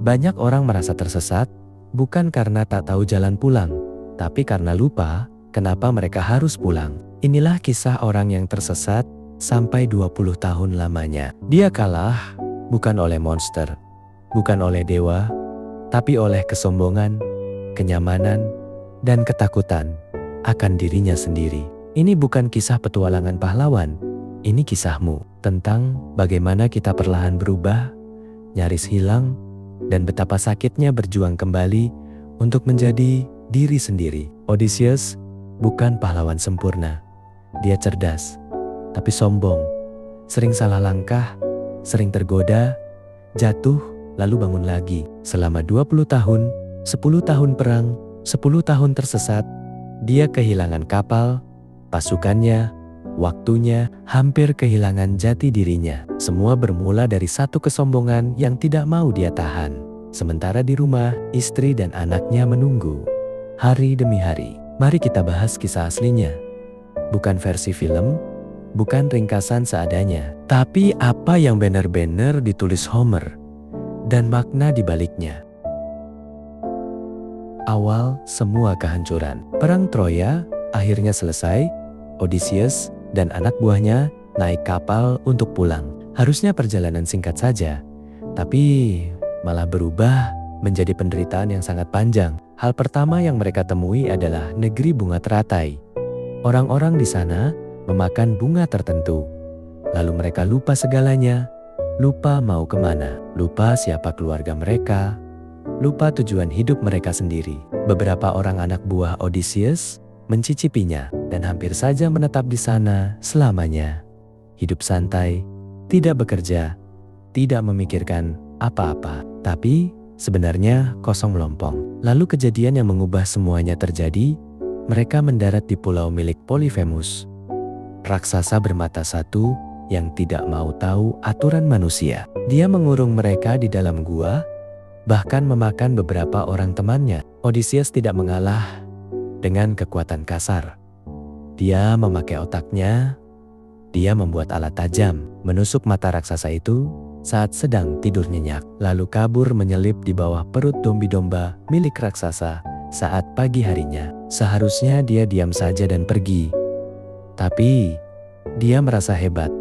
Banyak orang merasa tersesat, bukan karena tak tahu jalan pulang, tapi karena lupa kenapa mereka harus pulang. Inilah kisah orang yang tersesat sampai 20 tahun lamanya. Dia kalah bukan oleh monster, bukan oleh dewa, tapi oleh kesombongan, kenyamanan, dan ketakutan akan dirinya sendiri. Ini bukan kisah petualangan pahlawan, ini kisahmu tentang bagaimana kita perlahan berubah, nyaris hilang, dan betapa sakitnya berjuang kembali untuk menjadi diri sendiri. Odysseus bukan pahlawan sempurna. Dia cerdas, tapi sombong, sering salah langkah, sering tergoda, jatuh, lalu bangun lagi. Selama 20 tahun, 10 tahun perang, 10 tahun tersesat, dia kehilangan kapal, pasukannya, waktunya, hampir kehilangan jati dirinya. Semua bermula dari satu kesombongan yang tidak mau dia tahan. Sementara di rumah, istri dan anaknya menunggu. Hari demi hari, mari kita bahas kisah aslinya. Bukan versi film, bukan ringkasan seadanya, tapi apa yang benar-benar ditulis Homer dan makna di baliknya. Awal semua kehancuran. Perang Troya akhirnya selesai. Odysseus dan anak buahnya naik kapal untuk pulang. Harusnya perjalanan singkat saja, tapi malah berubah menjadi penderitaan yang sangat panjang. Hal pertama yang mereka temui adalah negeri bunga teratai. Orang-orang di sana memakan bunga tertentu. Lalu mereka lupa segalanya, lupa mau kemana, lupa siapa keluarga mereka, lupa tujuan hidup mereka sendiri. Beberapa orang anak buah Odysseus mencicipinya dan hampir saja menetap di sana selamanya. Hidup santai, tidak bekerja, tidak memikirkan apa-apa, tapi sebenarnya kosong melompong. Lalu kejadian yang mengubah semuanya terjadi. Mereka mendarat di pulau milik Polyphemus, raksasa bermata satu yang tidak mau tahu aturan manusia. Dia mengurung mereka di dalam gua, bahkan memakan beberapa orang temannya. Odysseus tidak mengalah dengan kekuatan kasar. Dia memakai otaknya, dia membuat alat tajam, menusuk mata raksasa itu saat sedang tidur nyenyak, lalu kabur menyelip di bawah perut domba milik raksasa saat pagi harinya. Seharusnya dia diam saja dan pergi, tapi dia merasa hebat,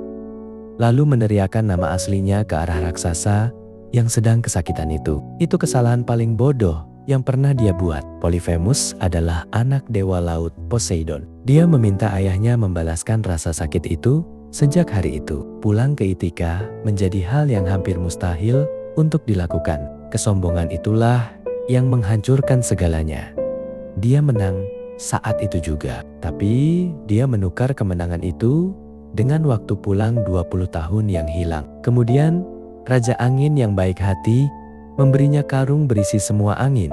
lalu meneriakkan nama aslinya ke arah raksasa yang sedang kesakitan itu. Itu kesalahan paling bodoh yang pernah dia buat. Polyphemus adalah anak dewa laut Poseidon. Dia meminta ayahnya membalaskan rasa sakit itu. Sejak hari itu, pulang ke Ithaka menjadi hal yang hampir mustahil untuk dilakukan. Kesombongan itulah yang menghancurkan segalanya. Dia menang saat itu juga, tapi dia menukar kemenangan itu dengan waktu pulang 20 tahun yang hilang. Kemudian, Raja Angin yang baik hati memberinya karung berisi semua angin,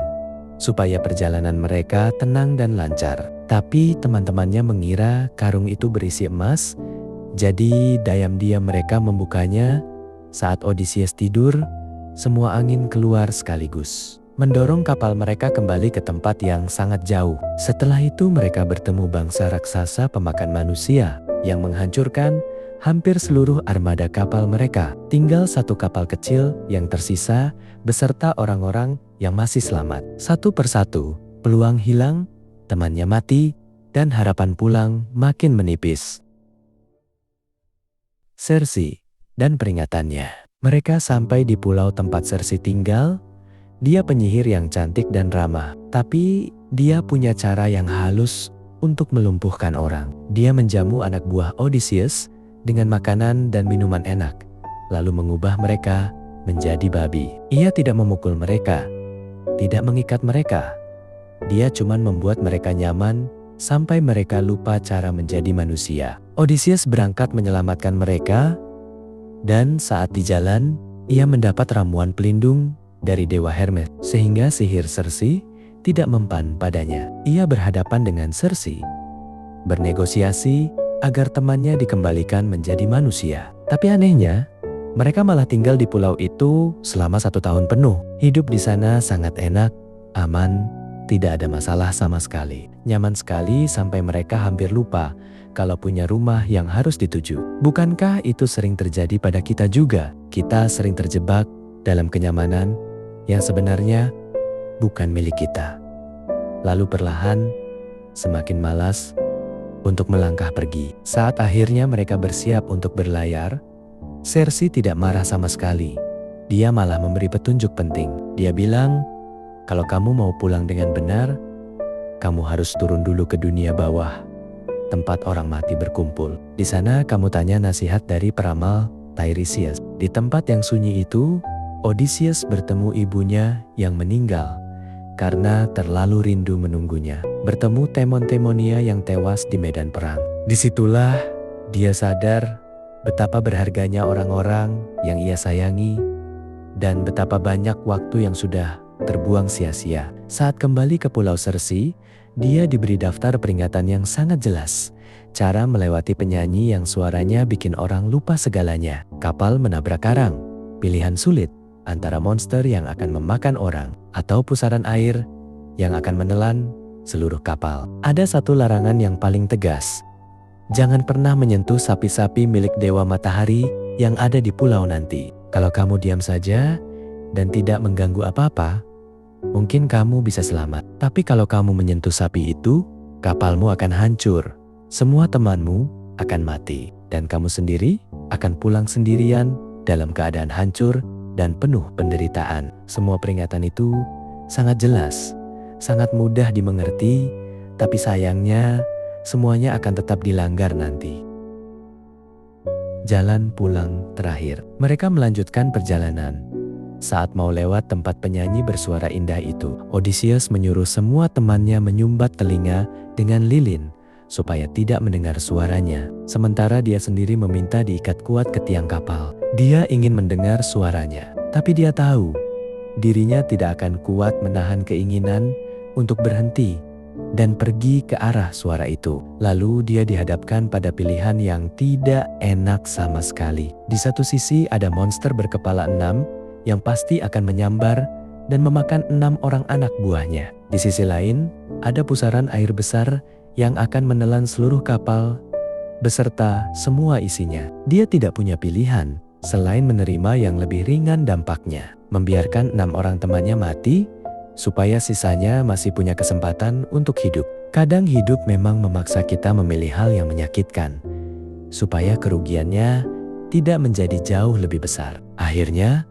supaya perjalanan mereka tenang dan lancar. Tapi teman-temannya mengira karung itu berisi emas, jadi diam-diam mereka membukanya. Saat Odysseus tidur, semua angin keluar sekaligus, mendorong kapal mereka kembali ke tempat yang sangat jauh. Setelah itu mereka bertemu bangsa raksasa pemakan manusia yang menghancurkan hampir seluruh armada kapal mereka. Tinggal satu kapal kecil yang tersisa beserta orang-orang yang masih selamat. Satu persatu, peluang hilang, temannya mati, dan harapan pulang makin menipis. Circe dan peringatannya. Mereka sampai di pulau tempat Circe tinggal. Dia penyihir yang cantik dan ramah, tapi dia punya cara yang halus untuk melumpuhkan orang. Dia menjamu anak buah Odysseus dengan makanan dan minuman enak, lalu mengubah mereka menjadi babi. Ia tidak memukul mereka, tidak mengikat mereka. Dia cuma membuat mereka nyaman sampai mereka lupa cara menjadi manusia. Odysseus berangkat menyelamatkan mereka, dan saat di jalan, ia mendapat ramuan pelindung dari dewa Hermes, sehingga sihir Circe tidak mempan padanya. Ia berhadapan dengan Circe, bernegosiasi agar temannya dikembalikan menjadi manusia. Tapi anehnya, mereka malah tinggal di pulau itu selama 1 tahun penuh. Hidup di sana sangat enak, aman, tidak ada masalah sama sekali. Nyaman sekali sampai mereka hampir lupa kalau punya rumah yang harus dituju. Bukankah itu sering terjadi pada kita juga? Kita sering terjebak dalam kenyamanan yang sebenarnya bukan milik kita. Lalu perlahan, semakin malas untuk melangkah pergi. Saat akhirnya mereka bersiap untuk berlayar, Cersei tidak marah sama sekali. Dia malah memberi petunjuk penting. Dia bilang, kalau kamu mau pulang dengan benar, kamu harus turun dulu ke dunia bawah, tempat orang mati berkumpul. Di sana kamu tanya nasihat dari peramal Tiresias. Di tempat yang sunyi itu, Odysseus bertemu ibunya yang meninggal karena terlalu rindu menunggunya. Bertemu Temon-Temonia yang tewas di medan perang. Disitulah dia sadar betapa berharganya orang-orang yang ia sayangi dan betapa banyak waktu yang sudah terbuang sia-sia. Saat kembali ke Pulau Cersei, dia diberi daftar peringatan yang sangat jelas. Cara melewati penyanyi yang suaranya bikin orang lupa segalanya. Kapal menabrak karang. Pilihan sulit antara monster yang akan memakan orang atau pusaran air yang akan menelan seluruh kapal. Ada satu larangan yang paling tegas. Jangan pernah menyentuh sapi-sapi milik Dewa Matahari yang ada di pulau nanti. Kalau kamu diam saja dan tidak mengganggu apa-apa, mungkin kamu bisa selamat. Tapi kalau kamu menyentuh sapi itu, kapalmu akan hancur. Semua temanmu akan mati. Dan kamu sendiri akan pulang sendirian dalam keadaan hancur dan penuh penderitaan. Semua peringatan itu sangat jelas, sangat mudah dimengerti, tapi sayangnya semuanya akan tetap dilanggar nanti. Jalan pulang terakhir. Mereka melanjutkan perjalanan. Saat mau lewat tempat penyanyi bersuara indah itu, Odysseus menyuruh semua temannya menyumbat telinga dengan lilin supaya tidak mendengar suaranya. Sementara dia sendiri meminta diikat kuat ke tiang kapal. Dia ingin mendengar suaranya, tapi dia tahu dirinya tidak akan kuat menahan keinginan untuk berhenti dan pergi ke arah suara itu. Lalu dia dihadapkan pada pilihan yang tidak enak sama sekali. Di satu sisi ada monster berkepala 6 yang pasti akan menyambar dan memakan 6 orang anak buahnya. Di sisi lain, ada pusaran air besar yang akan menelan seluruh kapal beserta semua isinya. Dia tidak punya pilihan selain menerima yang lebih ringan dampaknya, membiarkan 6 orang temannya mati supaya sisanya masih punya kesempatan untuk hidup. Kadang hidup memang memaksa kita memilih hal yang menyakitkan supaya kerugiannya tidak menjadi jauh lebih besar. Akhirnya,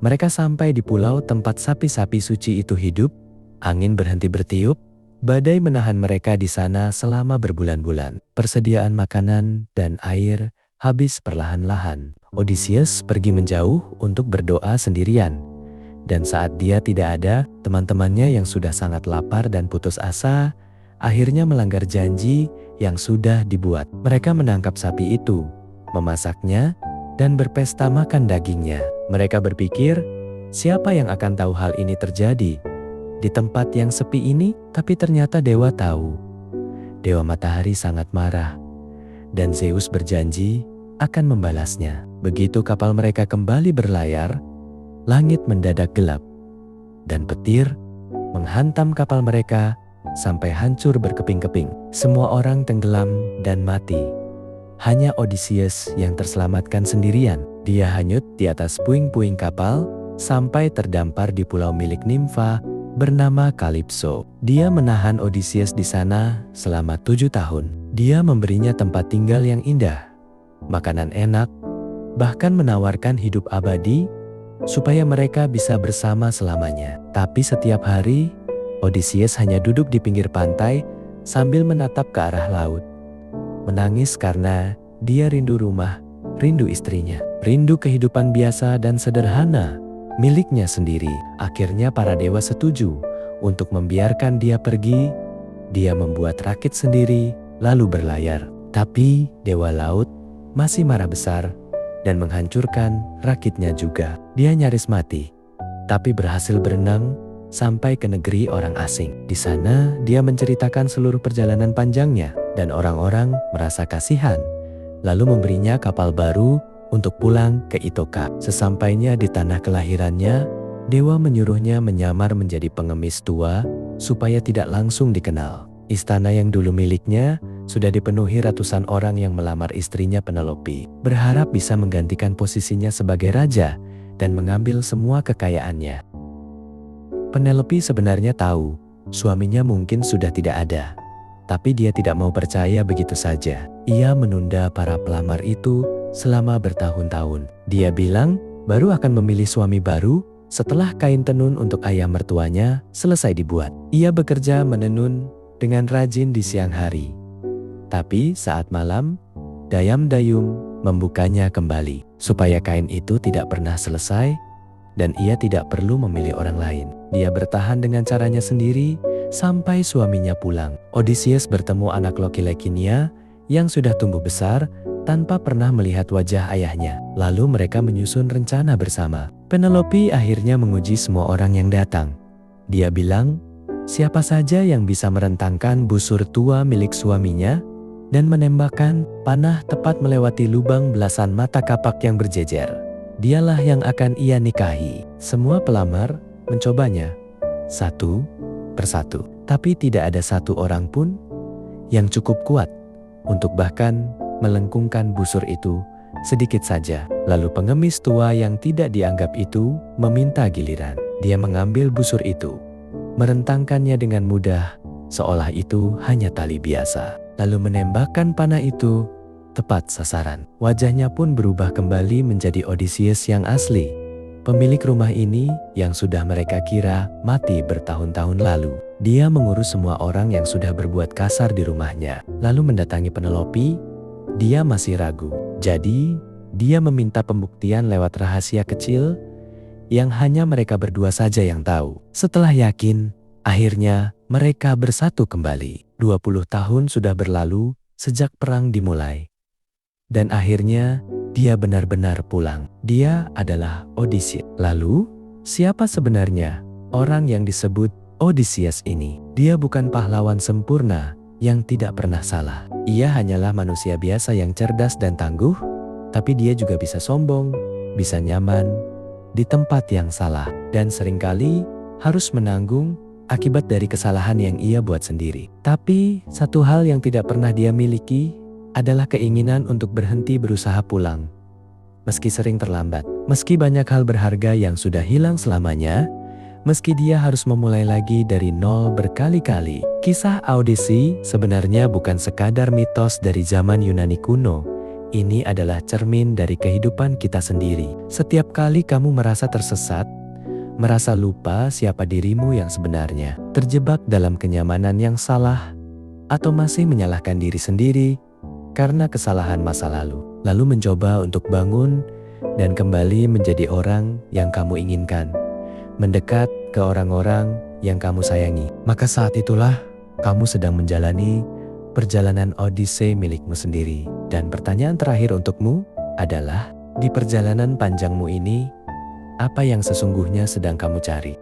mereka sampai di pulau tempat sapi-sapi suci itu hidup. Angin berhenti bertiup, badai menahan mereka di sana selama berbulan-bulan. Persediaan makanan dan air habis perlahan-lahan. Odysseus pergi menjauh untuk berdoa sendirian. Dan saat dia tidak ada, teman-temannya yang sudah sangat lapar dan putus asa, akhirnya melanggar janji yang sudah dibuat. Mereka menangkap sapi itu, memasaknya, dan berpesta makan dagingnya. Mereka berpikir, siapa yang akan tahu hal ini terjadi di tempat yang sepi ini? Tapi ternyata dewa tahu. Dewa Matahari sangat marah, dan Zeus berjanji akan membalasnya. Begitu kapal mereka kembali berlayar, langit mendadak gelap, dan petir menghantam kapal mereka sampai hancur berkeping-keping. Semua orang tenggelam dan mati. Hanya Odysseus yang terselamatkan sendirian. Dia hanyut di atas puing-puing kapal sampai terdampar di pulau milik nimfa bernama Calypso. Dia menahan Odysseus di sana selama 7 tahun. Dia memberinya tempat tinggal yang indah, makanan enak, bahkan menawarkan hidup abadi supaya mereka bisa bersama selamanya. Tapi setiap hari, Odysseus hanya duduk di pinggir pantai sambil menatap ke arah laut. Menangis karena dia rindu rumah, rindu istrinya, rindu kehidupan biasa dan sederhana miliknya sendiri. Akhirnya para dewa setuju untuk membiarkan dia pergi. Dia membuat rakit sendiri lalu berlayar. Tapi dewa laut masih marah besar dan menghancurkan rakitnya juga. Dia nyaris mati, tapi berhasil berenang sampai ke negeri orang asing. Di sana dia menceritakan seluruh perjalanan panjangnya dan orang-orang merasa kasihan, lalu memberinya kapal baru untuk pulang ke Itoka. Sesampainya di tanah kelahirannya, dewa menyuruhnya menyamar menjadi pengemis tua supaya tidak langsung dikenal. Istana yang dulu miliknya sudah dipenuhi ratusan orang yang melamar istrinya Penelope, berharap bisa menggantikan posisinya sebagai raja dan mengambil semua kekayaannya. Penelope sebenarnya tahu suaminya mungkin sudah tidak ada. Tapi dia tidak mau percaya begitu saja. Ia menunda para pelamar itu selama bertahun-tahun. Dia bilang baru akan memilih suami baru setelah kain tenun untuk ayah mertuanya selesai dibuat. Ia bekerja menenun dengan rajin di siang hari. Tapi saat malam, Dayam membukanya kembali supaya kain itu tidak pernah selesai dan ia tidak perlu memilih orang lain. Dia bertahan dengan caranya sendiri sampai suaminya pulang. Odysseus bertemu anak laki-lakinya yang sudah tumbuh besar tanpa pernah melihat wajah ayahnya. Lalu mereka menyusun rencana bersama. Penelope akhirnya menguji semua orang yang datang. Dia bilang, siapa saja yang bisa merentangkan busur tua milik suaminya dan menembakkan panah tepat melewati lubang belasan mata kapak yang berjejer, dialah yang akan ia nikahi. Semua pelamar mencobanya satu persatu, tapi tidak ada satu orang pun yang cukup kuat untuk bahkan melengkungkan busur itu sedikit saja. Lalu pengemis tua yang tidak dianggap itu meminta giliran. Dia mengambil busur itu, merentangkannya dengan mudah seolah itu hanya tali biasa, lalu menembakkan panah itu tepat sasaran. Wajahnya pun berubah kembali menjadi Odysseus yang asli, pemilik rumah ini yang sudah mereka kira mati bertahun-tahun lalu. Dia mengurus semua orang yang sudah berbuat kasar di rumahnya, lalu mendatangi Penelope. Dia masih ragu, jadi dia meminta pembuktian lewat rahasia kecil yang hanya mereka berdua saja yang tahu. Setelah yakin, akhirnya mereka bersatu kembali. 20 tahun sudah berlalu sejak perang dimulai. Dan akhirnya dia benar-benar pulang. Dia adalah Odysseus. Lalu, siapa sebenarnya orang yang disebut Odysseus ini? Dia bukan pahlawan sempurna yang tidak pernah salah. Ia hanyalah manusia biasa yang cerdas dan tangguh, tapi dia juga bisa sombong, bisa nyaman di tempat yang salah, dan seringkali harus menanggung akibat dari kesalahan yang ia buat sendiri. Tapi satu hal yang tidak pernah dia miliki adalah keinginan untuk berhenti berusaha pulang. Meski sering terlambat, meski banyak hal berharga yang sudah hilang selamanya, meski dia harus memulai lagi dari nol berkali-kali. Kisah Odyssey sebenarnya bukan sekadar mitos dari zaman Yunani kuno. Ini adalah cermin dari kehidupan kita sendiri. Setiap kali kamu merasa tersesat, merasa lupa siapa dirimu yang sebenarnya, terjebak dalam kenyamanan yang salah, atau masih menyalahkan diri sendiri karena kesalahan masa lalu, lalu mencoba untuk bangun dan kembali menjadi orang yang kamu inginkan, mendekat ke orang-orang yang kamu sayangi, maka saat itulah kamu sedang menjalani perjalanan Odyssey milikmu sendiri. Dan pertanyaan terakhir untukmu adalah, di perjalanan panjangmu ini, apa yang sesungguhnya sedang kamu cari?